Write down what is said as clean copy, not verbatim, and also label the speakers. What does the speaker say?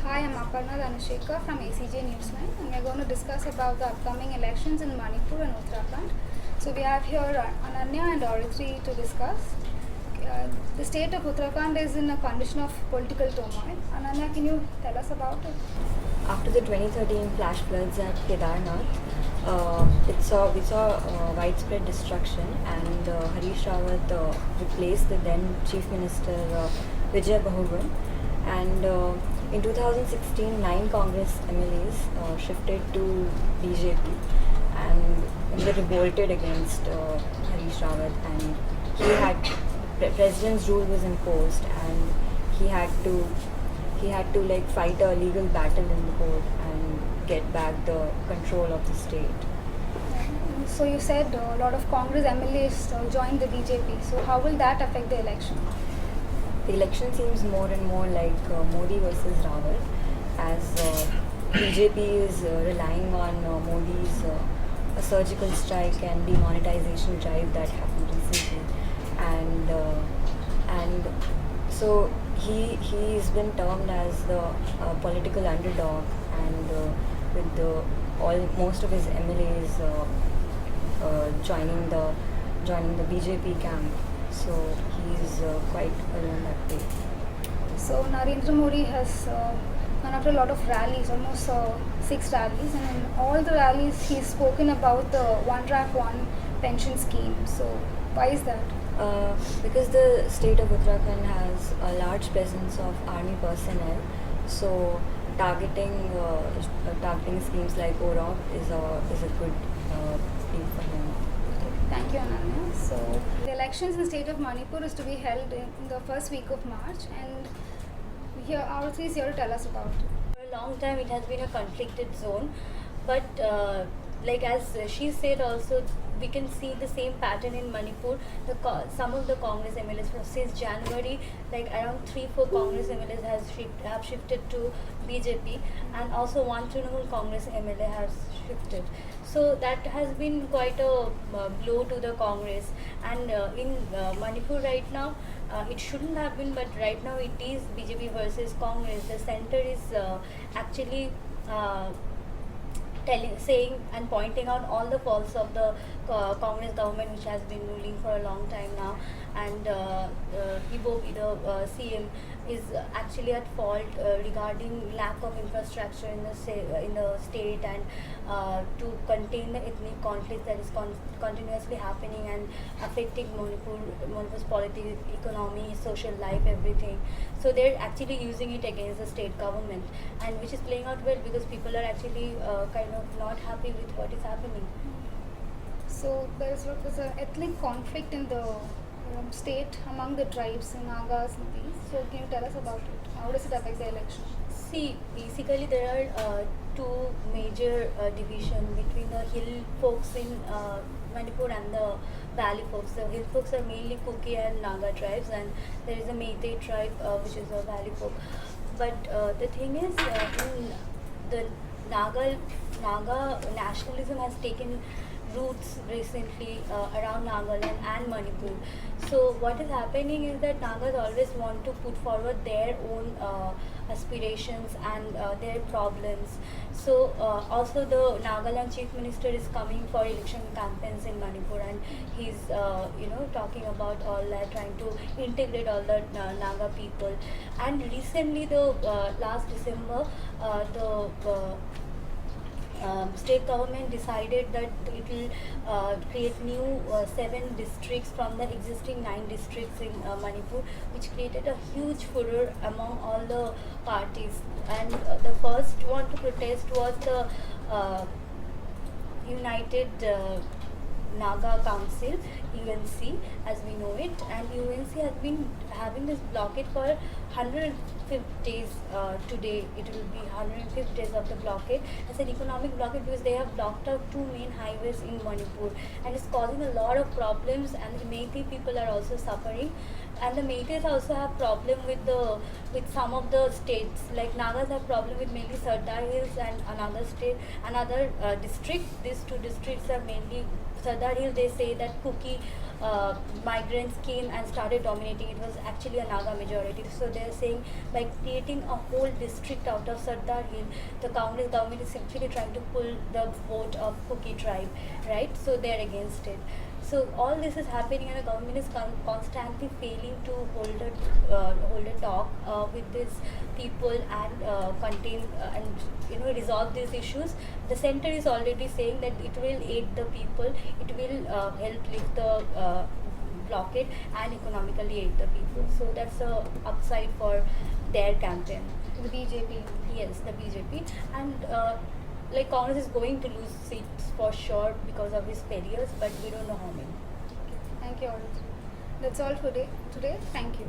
Speaker 1: Hi, I'm Aparna Dhanashekar from ACJ Newsline, and we're going to discuss about the upcoming elections in Manipur and Uttarakhand. So we have here Ananya and Orithri to discuss. The state of Uttarakhand is in a condition of political turmoil. Ananya, can you tell us about it?
Speaker 2: After the 2013 flash floods at Kedarnath, we saw widespread destruction, and Harish Rawat replaced the then Chief Minister Vijay Bahugun. And in 2016, 9 Congress MLAs shifted to BJP, and they revolted against Harish Rawat, and president's rule was imposed, and he had to like fight a legal battle in the court and get back the control of the state.
Speaker 1: So you said a lot of Congress MLAs joined the BJP. So how will that affect the election?
Speaker 2: The election seems more and more like Modi versus Rawat, as BJP is relying on Modi's a surgical strike and demonetization drive that happened recently, and so he's been termed as the political underdog, and with most of his MLAs joining the BJP camp, so he's quite alone that way.
Speaker 1: So Narendra Modi has gone after a lot of rallies, almost 6 rallies, and in all the rallies he's spoken about the One Track One pension scheme. So why is that?
Speaker 2: Because the state of Uttarakhand has a large presence of army personnel, so targeting schemes like OROP is a good thing for him.
Speaker 1: Thank you, Ananya. So the elections in the state of Manipur is to be held in the first week of March, and here Aruthi is here to tell us about it.
Speaker 3: For a long time, it has been a conflicted zone, but like as she said, also we can see the same pattern in Manipur. Some of the Congress MLAs since January, like around 3-4 Congress MLAs have shifted to BJP, and also one Trinamool Congress MLA has shifted. So that has been quite a blow to the Congress. And in Manipur right now, it shouldn't have been, but right now it is BJP versus Congress. The center is actually saying and pointing out all the faults of the Congress government, which has been ruling for a long time now, and Ibobi, the CM, is actually at fault regarding lack of infrastructure in the state, and to contain the ethnic conflict that is continuously happening and affecting Manipur's politics, economy, social life, everything. So they're actually using it against the state government, and which is playing out well because people are actually kind of not happy with what is happening.
Speaker 1: So there's an ethnic conflict in the state among the tribes, Nagas and these. So can you tell us about it? How does it affect the election?
Speaker 3: See, basically there are two major divisions between the hill folks in Manipur and the valley folks. The hill folks are mainly Kuki and Naga tribes, and there is a Meitei tribe which is a valley folk. But the thing is, in the Naga nationalism has taken roots recently around Nagaland and Manipur. So what is happening is that Nagas always want to put forward their own aspirations and their problems. So also the Nagaland chief minister is coming for election campaigns in Manipur, and he's talking about all that, trying to integrate all the Naga people. And recently, the last December, the state government decided that it will create new 7 districts from the existing 9 districts in Manipur, which created a huge furor among all the parties. And the first one to protest was the United Naga Council, UNC, as we know it, and UNC has been having this blockade for 105 days. Today it will be 105 days of the blockade. It's an economic blockade because they have blocked out 2 main highways in Manipur, and it's causing a lot of problems, and the Meitei people are also suffering. And the Meiteis also have problem with some of the states. Like Nagas have problem with mainly Sardar Hills and another district. These 2 districts are mainly Sardar Hill. They say that Kuki migrants came and started dominating. It was actually a Naga majority. So they're saying by creating a whole district out of Sardar Hill, the Congress government is simply trying to pull the vote of Kuki tribe, right? So they're against it. So all this is happening, and the government is constantly failing to hold a talk with these people and contain and resolve these issues. The center is already saying that it will aid the people, it will help lift the blockade and economically aid the people. So that's a upside for their campaign.
Speaker 1: The BJP.
Speaker 3: Yes, the BJP. And like Congress is going to lose seats for sure because of these failures, but we don't know how many.
Speaker 1: Thank you all. That's all for today. Thank you.